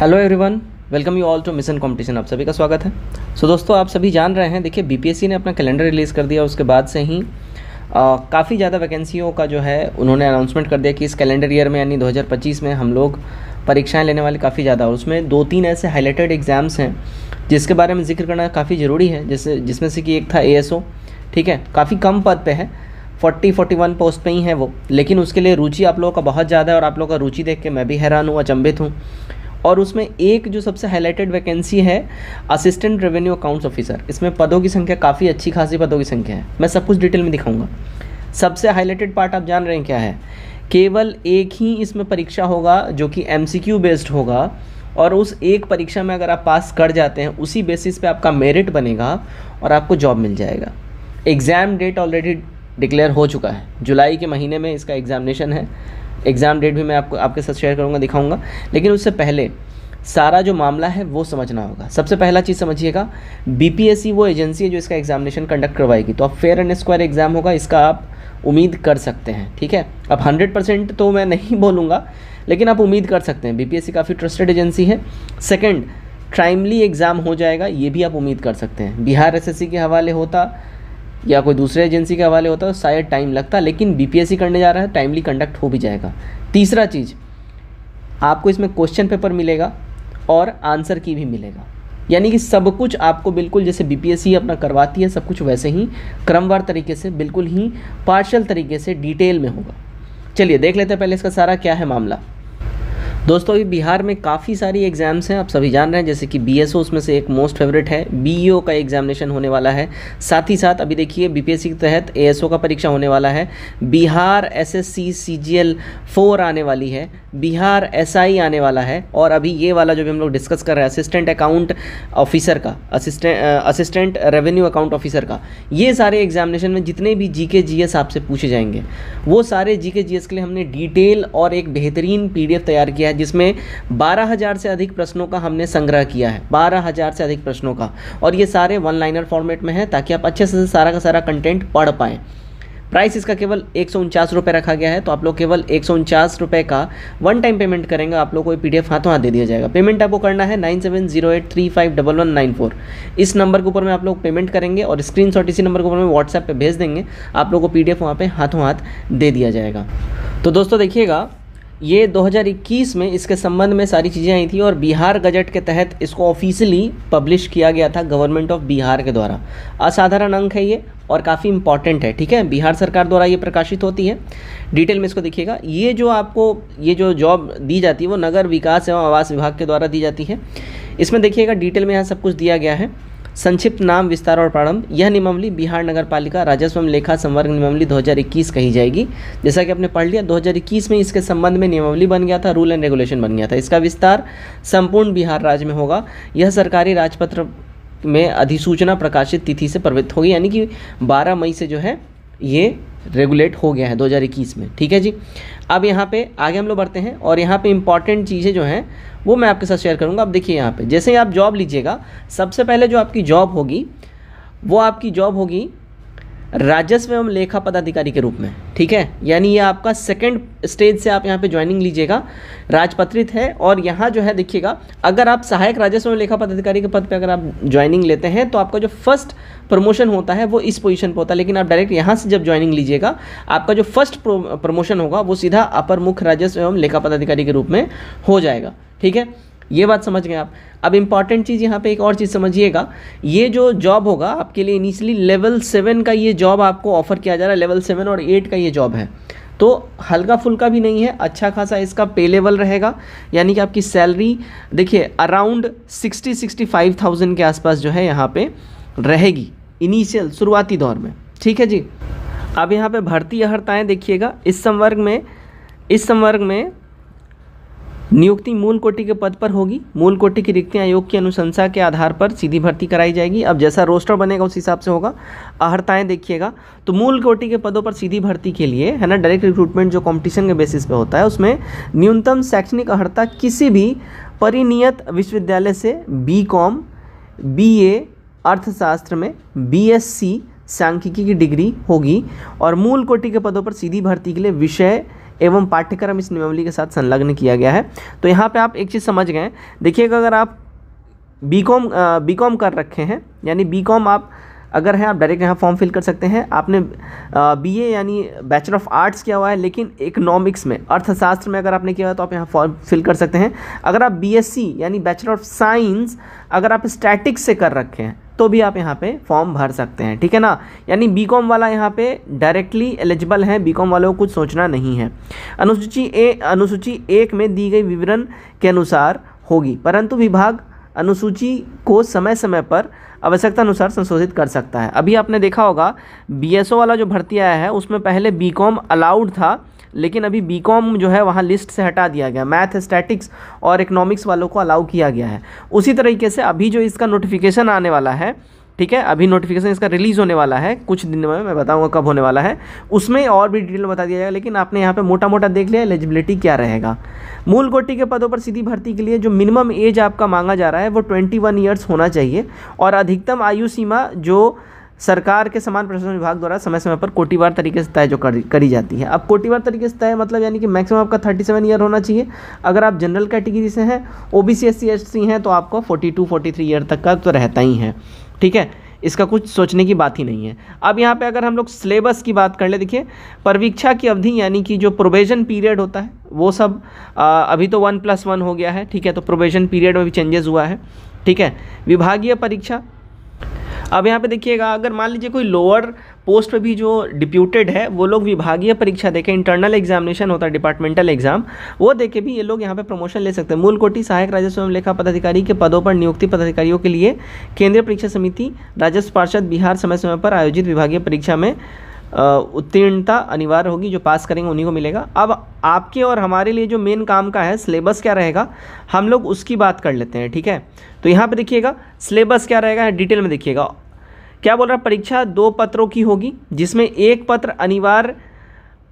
Hello everyone, welcome you all to mission competition. आप सभी का स्वागत है। दोस्तों, आप सभी जान रहे हैं, देखिए बीपीएससी ने अपना कैलेंडर रिलीज़ कर दिया। उसके बाद से ही काफ़ी ज़्यादा वैकेंसियों का जो है उन्होंने अनाउंसमेंट कर दिया कि इस कैलेंडर ईयर में यानी 2025 में हम लोग परीक्षाएं लेने वाले काफ़ी ज़्यादा। और उसमें 2-3 ऐसे हाईलाइटेड एग्ज़ाम्स हैं जिसके बारे में जिक्र करना काफ़ी ज़रूरी है। जैसे जिसमें से कि एक था ASO, ठीक है, काफ़ी कम पद पे है, 41 पोस्ट पे ही है वो, लेकिन उसके लिए रुचि आप लोगों का बहुत ज़्यादा है। और आप लोगों का रुचि देख के मैं भी हैरान हूँ, अचंभित हूँ। और उसमें एक जो सबसे हाईलाइटेड वैकेंसी है असिस्टेंट रेवेन्यू अकाउंट्स ऑफिसर, इसमें पदों की संख्या काफ़ी अच्छी खासी पदों की संख्या है। मैं सब कुछ डिटेल में दिखाऊंगा। सबसे हाईलाइटेड पार्ट आप जान रहे हैं क्या है? केवल एक ही इसमें परीक्षा होगा जो कि MCQ बेस्ड होगा, और उस एक परीक्षा में अगर आप पास कर जाते हैं उसी बेसिस पे आपका मेरिट बनेगा और आपको जॉब मिल जाएगा। एग्ज़ाम डेट ऑलरेडी डिक्लेयर हो चुका है, जुलाई के महीने में इसका एग्ज़ामिनेशन है। एग्ज़ाम डेट भी मैं आपके साथ शेयर करूंगा, दिखाऊंगा। लेकिन उससे पहले सारा जो मामला है वो समझना होगा। सबसे पहला चीज़ समझिएगा, BPSC वो एजेंसी है जो इसका एग्जामिनेशन कंडक्ट करवाएगी। तो अब फेयर एंड स्क्वायर एग्ज़ाम होगा, इसका आप उम्मीद कर सकते हैं, ठीक है। अब 100% तो मैं नहीं बोलूँगा, लेकिन आप उम्मीद कर सकते हैं। BPSC काफ़ी ट्रस्टेड एजेंसी है। सेकेंड, टाइमली एग्ज़ाम हो जाएगा, ये भी आप उम्मीद कर सकते हैं। बिहार SSC के हवाले होता या कोई दूसरे एजेंसी के हवाले होता तो शायद टाइम लगता, लेकिन BPSC करने जा रहा है, टाइमली कंडक्ट हो भी जाएगा। तीसरा चीज़, आपको इसमें क्वेश्चन पेपर मिलेगा और आंसर की भी मिलेगा, यानी कि सब कुछ आपको बिल्कुल जैसे BPSC अपना करवाती है, सब कुछ वैसे ही क्रमवार तरीके से, बिल्कुल ही पार्शियल तरीके से डिटेल में होगा। चलिए देख लेते हैं पहले इसका सारा क्या है मामला। दोस्तों, अभी बिहार में काफ़ी सारी एग्ज़ाम्स हैं, आप सभी जान रहे हैं। जैसे कि BSO उसमें से एक मोस्ट फेवरेट है, BEO का एग्जामिनेशन होने वाला है। साथ ही साथ अभी देखिए BPSC के तहत ASO का परीक्षा होने वाला है। बिहार SSC CGL 4 आने वाली है, बिहार SI आने वाला है, और अभी ये वाला जो भी हम लोग डिस्कस कर रहे हैं असिस्टेंट अकाउंट ऑफिसर का, असिस्टेंट रेवेन्यू अकाउंट ऑफिसर का, ये सारे एग्जामिनेशन में जितने भी GK GS आपसे पूछे जाएंगे वो सारे GK GS के लिए हमने डिटेल और एक बेहतरीन PDF तैयार किया है, जिसमें 12,000 से अधिक प्रश्नों का हमने संग्रह किया है। 12,000 से अधिक प्रश्नों का, और ये सारे 1 लाइनर फॉर्मेट में है ताकि आप अच्छे से सारा का सारा कंटेंट पढ़ पाएँ। प्राइस इसका केवल 149 रुपये रखा गया है। तो आप लोग केवल 149 रुपये का वन टाइम पेमेंट करेंगे, आप लोग को PDF हाथों हाथ दे दिया जाएगा। पेमेंट आपको करना है 9708351194। इस नंबर के ऊपर में आप लोग पेमेंट करेंगे और स्क्रीनशॉट इसी नंबर के ऊपर में व्हाट्सएप पे भेज देंगे, आप लोग को PDF वहाँ पे हाथों हाथ दे दिया जाएगा। तो दोस्तों देखिएगा, ये 2021 में इसके संबंध में सारी चीज़ें आई थी, और बिहार गजट के तहत इसको ऑफिशियली पब्लिश किया गया था गवर्नमेंट ऑफ बिहार के द्वारा। असाधारण अंक है ये और काफ़ी इंपॉर्टेंट है, ठीक है। बिहार सरकार द्वारा ये प्रकाशित होती है। डिटेल में इसको देखिएगा। ये जो आपको ये जो जॉब दी जाती है वो नगर विकास एवं आवास विभाग के द्वारा दी जाती है। इसमें देखिएगा डिटेल में यहाँ सब कुछ दिया गया है। संक्षिप्त नाम, विस्तार और प्रारंभ। यह नियमावली बिहार नगर पालिका राजस्व एवं लेखा संवर्ग नियमावली 2021 कही जाएगी। जैसा कि आपने पढ़ लिया, 2021 में इसके संबंध में नियमावली बन गया था, रूल एंड रेगुलेशन बन गया था। इसका विस्तार संपूर्ण बिहार राज्य में होगा। यह सरकारी राजपत्र में अधिसूचना प्रकाशित तिथि से प्रवृत्त होगी, यानी कि 12 मई से जो है ये रेगुलेट हो गया है 2021 में, ठीक है जी। अब यहाँ पे आगे हम लोग बढ़ते हैं, और यहाँ पे इंपॉर्टेंट चीज़ें जो हैं वो मैं आपके साथ शेयर करूँगा। अब देखिए यहाँ पे जैसे ही आप जॉब लीजिएगा, सबसे पहले जो आपकी जॉब होगी वो आपकी जॉब होगी राजस्व एवं लेखा पदाधिकारी के रूप में, ठीक है। यानी ये आपका सेकंड स्टेज से आप यहाँ पे ज्वाइनिंग लीजिएगा, राजपत्रित है। और यहाँ जो है देखिएगा, अगर आप सहायक राजस्व एवं लेखा पदाधिकारी के पद पे अगर आप ज्वाइनिंग लेते हैं तो आपका जो फर्स्ट प्रमोशन होता है वो इस पोजीशन पे होता है। लेकिन आप डायरेक्ट यहाँ से जब ज्वाइनिंग लीजिएगा, आपका जो फर्स्ट प्रमोशन होगा वो सीधा अपर मुख्य राजस्व एवं लेखा पदाधिकारी के रूप में हो जाएगा, ठीक है। ये बात समझ गए आप। अब इंपॉर्टेंट चीज़ यहाँ पे एक और चीज़ समझिएगा, ये जो जॉब होगा आपके लिए इनिशियली लेवल 7 का ये जॉब आपको ऑफर किया जा रहा है। लेवल 7 और 8 का ये जॉब है, तो हल्का फुल्का भी नहीं है, अच्छा खासा इसका पे लेवल रहेगा। यानी कि आपकी सैलरी देखिए अराउंड 60-65,000 के आसपास जो है यहाँ पे रहेगी इनिशियल शुरुआती दौर में, ठीक है जी। अब यहाँ पे भर्ती अर्हताएँ देखिएगा, इस संवर्ग में नियुक्ति मूल कोटि के पद पर होगी। मूल कोटि की रिक्तियां आयोग की अनुशंसा के आधार पर सीधी भर्ती कराई जाएगी। अब जैसा रोस्टर बनेगा उस हिसाब से होगा। अर्हताएं देखिएगा, तो मूल कोटि के पदों पर सीधी भर्ती के लिए है ना, डायरेक्ट रिक्रूटमेंट जो कंपटीशन के बेसिस पे होता है, उसमें न्यूनतम शैक्षणिक अर्हता किसी भी परिनियत विश्वविद्यालय से BCom, BA अर्थशास्त्र में, BSc सांख्यिकी की डिग्री होगी। और मूल कोटि के पदों पर सीधी भर्ती के लिए विषय एवं पाठ्यक्रम इस नियमावली के साथ संलग्न किया गया है। तो यहाँ पे आप एक चीज़ समझ गए। देखिएगा, अगर आप बीकॉम कर रखे हैं, यानी बीकॉम आप अगर हैं, आप डायरेक्ट यहाँ फॉर्म फिल कर सकते हैं। आपने बीए यानी बैचलर ऑफ आर्ट्स किया हुआ है, लेकिन इकोनॉमिक्स में, अर्थशास्त्र में अगर आपने किया हुआ है तो आप यहाँ फॉर्म फिल कर सकते हैं। अगर आप बीएससी यानी बैचलर ऑफ साइंस अगर आप स्टैटिक्स से कर रखे हैं तो भी आप यहाँ पे फॉर्म भर सकते हैं, ठीक है ना। यानी बीकॉम वाला यहाँ पे डायरेक्टली एलिजिबल है, बीकॉम वालों को कुछ सोचना नहीं है। अनुसूची 1 में दी गई विवरण के अनुसार होगी, परंतु विभाग अनुसूची को समय समय पर आवश्यकता अनुसार संशोधित कर सकता है। अभी आपने देखा होगा बीएसओ वाला जो भर्ती आया है उसमें पहले बीकॉम अलाउड था, लेकिन अभी बीकॉम जो है वहाँ लिस्ट से हटा दिया गया, मैथ, स्टैटिक्स और इकोनॉमिक्स वालों को अलाउ किया गया है। उसी तरीके से अभी जो इसका नोटिफिकेशन आने वाला है, ठीक है, अभी नोटिफिकेशन इसका रिलीज़ होने वाला है कुछ दिन में, मैं बताऊंगा कब होने वाला है, उसमें और भी डिटेल बता दिया जाएगा। लेकिन आपने यहाँ पे मोटा मोटा देख लिया एलिजिबिलिटी क्या रहेगा। मूल कोटि के पदों पर सीधी भर्ती के लिए जो मिनिमम एज आपका मांगा जा रहा है वो 21 ईयर्स होना चाहिए, और अधिकतम आयु सीमा जो सरकार के समान प्रशासन विभाग द्वारा समय समय पर कोटिवार तरीके से तय जो करी जाती है। अब कोटिवार तरीके से तय मतलब यानी कि मैक्सिमम आपका 37 ईयर होना चाहिए। अगर आप जनरल कैटेगरी से हैं, ओबीसी, एससी, एसटी हैं, तो आपको 42-43 ईयर तक का तो रहता ही है, ठीक है। इसका कुछ सोचने की बात ही नहीं है। अब यहाँ पे अगर हम लोग सिलेबस की बात कर ले, देखिए परीक्षा की अवधि यानी कि जो प्रोबेशन पीरियड होता है वो सब अभी तो 1+1 हो गया है, ठीक है, तो प्रोबेशन पीरियड में भी चेंजेस हुआ है, ठीक है। विभागीय परीक्षा, अब यहाँ पे देखिएगा, अगर मान लीजिए कोई लोअर पोस्ट पे भी जो डिप्यूटेड है वो लोग विभागीय परीक्षा देके, इंटरनल एग्जामिनेशन होता है, डिपार्टमेंटल एग्जाम, वो देके भी ये लोग यहाँ पे प्रमोशन ले सकते हैं। मूल कोटि सहायक राजस्व एवं लेखा पदाधिकारी के पदों पर नियुक्ति पदाधिकारियों के लिए केंद्रीय परीक्षा समिति, राजस्व पार्षद बिहार समय समय पर आयोजित विभागीय परीक्षा में उत्तीर्णता अनिवार्य होगी। जो पास करेंगे उन्हीं को मिलेगा। अब आपके और हमारे लिए जो मेन काम का है सिलेबस क्या रहेगा, हम लोग उसकी बात कर लेते हैं, ठीक है। तो यहाँ पे देखिएगा सिलेबस क्या रहेगा, डिटेल में देखिएगा। क्या बोल रहा है, परीक्षा 2 पत्रों की होगी, जिसमें एक पत्र अनिवार्य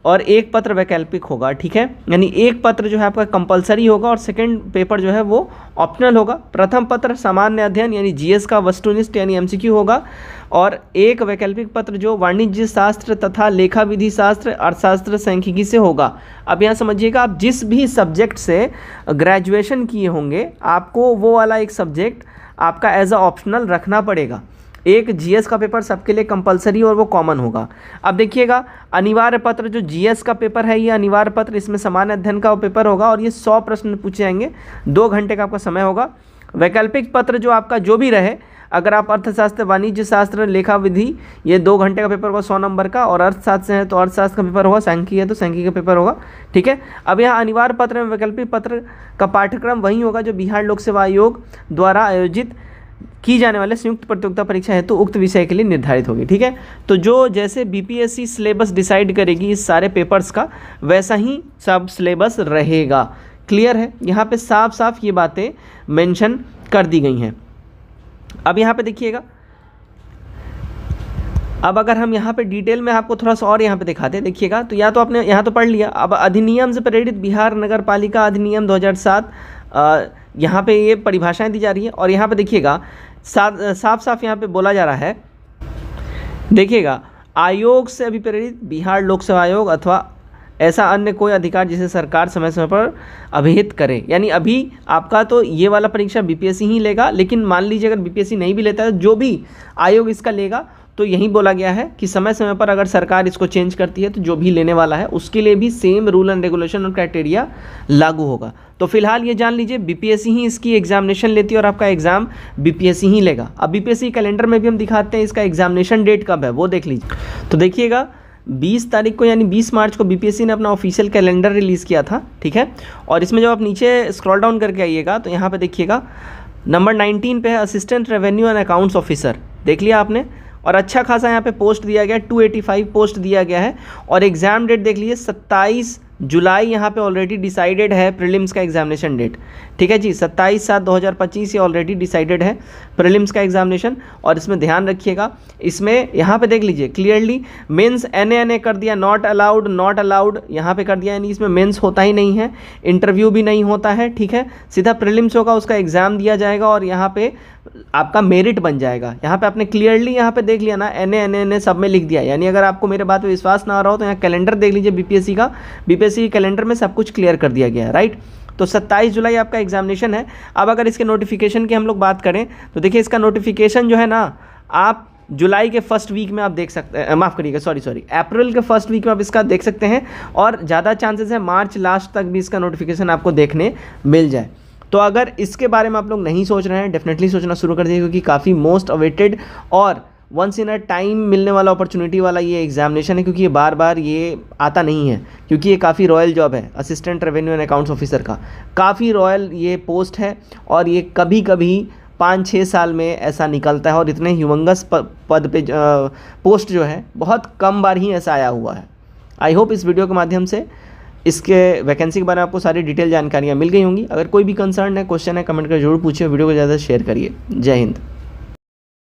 और एक पत्र वैकल्पिक होगा, ठीक है। यानी एक पत्र जो है आपका कंपलसरी होगा और सेकंड पेपर जो है वो ऑप्शनल होगा। प्रथम पत्र सामान्य अध्ययन यानी जीएस का वस्तुनिष्ठ यानी एमसीक्यू होगा, और एक वैकल्पिक पत्र जो वाणिज्य शास्त्र तथा लेखा विधि शास्त्र, अर्थशास्त्र, सांख्यिकी से होगा। अब यहाँ समझिएगा, आप जिस भी सब्जेक्ट से ग्रेजुएशन किए होंगे आपको वो वाला एक सब्जेक्ट आपका एज अ ऑप्शनल रखना पड़ेगा। एक जीएस का पेपर सबके लिए कंपलसरी और वो कॉमन होगा। अब देखिएगा, अनिवार्य पत्र जो जीएस का पेपर है ये अनिवार्य पत्र, इसमें सामान्य अध्ययन का पेपर होगा और ये 100 प्रश्न पूछे जाएंगे, 2 घंटे का आपका समय होगा। वैकल्पिक पत्र जो आपका जो भी रहे, अगर आप अर्थशास्त्र, वाणिज्य शास्त्र, लेखा विधि, ये 2 घंटे का पेपर होगा 100 नंबर का, और अर्थशास्त्र से है तो अर्थशास्त्र का पेपर होगा, सांख्यिकी है तो सांख्यिकी का पेपर होगा, ठीक है। अब यहाँ अनिवार्य पत्र में वैकल्पिक पत्र का पाठ्यक्रम वही होगा जो बिहार लोक सेवा आयोग द्वारा आयोजित की जाने वाले संयुक्त प्रतियोगिता परीक्षा हेतु उक्त विषय के लिए निर्धारित होगी, ठीक है। तो जो जैसे बीपीएससी सिलेबस डिसाइड करेगी इस सारे पेपर्स का, वैसा ही सब सिलेबस रहेगा। क्लियर है, यहाँ पे साफ साफ ये बातें मेंशन कर दी गई हैं। अब यहाँ पे देखिएगा, अब अगर हम यहाँ पे डिटेल में आपको थोड़ा सा और यहाँ पे दिखाते हैं, देखिएगा, तो या तो आपने यहाँ तो पढ़ लिया। अब अधिनियम से प्रेरित बिहार नगर पालिका अधिनियम 2007, यहाँ पे ये परिभाषाएं दी जा रही है, और यहाँ पे देखिएगा साफ साफ यहाँ पे बोला जा रहा है, देखिएगा, आयोग से अभिप्रेरित बिहार लोक सेवा आयोग अथवा ऐसा अन्य कोई अधिकार जिसे सरकार समय समय पर अभिहित करे। यानी अभी आपका तो ये वाला परीक्षा बीपीएससी ही लेगा, लेकिन मान लीजिए अगर बीपीएससी नहीं भी लेता है, जो भी आयोग इसका लेगा, तो यही बोला गया है कि समय समय पर अगर सरकार इसको चेंज करती है तो जो भी लेने वाला है उसके लिए भी सेम रूल एंड रेगुलेशन और क्राइटेरिया लागू होगा। तो फिलहाल ये जान लीजिए बीपीएससी ही इसकी एग्जामिनेशन लेती है और आपका एग्जाम बीपीएससी ही लेगा। अब बीपीएससी कैलेंडर में भी हम दिखाते हैं इसका एग्जामिनेशन डेट कब है, वो देख लीजिए। तो देखिएगा 20 तारीख को यानी 20 मार्च को बीपीएससी ने अपना ऑफिशियल कैलेंडर रिलीज़ किया था, ठीक है। और इसमें जब आप नीचे स्क्रॉल डाउन करके आइएगा तो यहाँ पे देखिएगा नंबर 19 पे है assistant revenue and accounts officer, देख लिया आपने। और अच्छा खासा यहाँ पे पोस्ट दिया गया है, 285 पोस्ट दिया गया है। और एग्ज़ाम डेट देख लीजिए 27 जुलाई यहाँ पे ऑलरेडी डिसाइडेड है प्रीलिम्स का एग्जामिनेशन डेट, ठीक है जी। 27/7/2025 ये ऑलरेडी डिसाइडेड है प्रीलिम्स का एग्जामिनेशन। और इसमें ध्यान रखिएगा, इसमें यहाँ पे देख लीजिए क्लियरली मेंस NA कर दिया, नॉट अलाउड यहाँ पे कर दिया, यानी इसमें मेंस होता ही नहीं है, इंटरव्यू भी नहीं होता है, ठीक है। सीधा प्रीलिम्स होगा, उसका एग्ज़ाम दिया जाएगा और यहाँ पे आपका मेरिट बन जाएगा। यहाँ पे आपने क्लियरली यहाँ पे देख लिया ना, NA सब में लिख दिया। यानी अगर आपको मेरे बात पे विश्वास ना आ रहा हो तो यहाँ कैलेंडर देख लीजिए बीपीएससी का। बीपीएससी यूपीएससी कैलेंडर में सब कुछ क्लियर कर दिया गया है, राइट। तो 27 जुलाई आपका एग्जामिनेशन है। अब अगर इसके नोटिफिकेशन की हम लोग बात करें तो देखिए इसका नोटिफिकेशन जो है ना, आप जुलाई के फर्स्ट वीक में आप देख सकते हैं, माफ़ करिएगा, सॉरी अप्रैल के फर्स्ट वीक में आप इसका देख सकते हैं, और ज़्यादा चांसेस है मार्च लास्ट तक भी इसका नोटिफिकेशन आपको देखने मिल जाए। तो अगर इसके बारे में आप लोग नहीं सोच रहे हैं, डेफिनेटली सोचना शुरू कर दीजिए, क्योंकि काफ़ी मोस्ट अवेटेड और वंस इन अ टाइम मिलने वाला अपॉर्चुनिटी वाला ये एग्जामिनेशन है, क्योंकि ये बार बार ये आता नहीं है, क्योंकि ये काफ़ी रॉयल जॉब है। Assistant revenue and accounts officer का काफ़ी रॉयल ये पोस्ट है, और ये कभी कभी 5-6 साल में ऐसा निकलता है, और इतने ह्यूमंगस पद पे पोस्ट जो है बहुत कम बार ही ऐसा आया हुआ है। आई होप इस वीडियो के माध्यम से इसके वैकेंसी के बारे में आपको सारी डिटेल जानकारियाँ मिल गई होंगी। अगर कोई भी कंसर्न है, क्वेश्चन है, कमेंट कर जरूर पूछिए, वीडियो को ज़्यादा शेयर करिए। जय हिंद।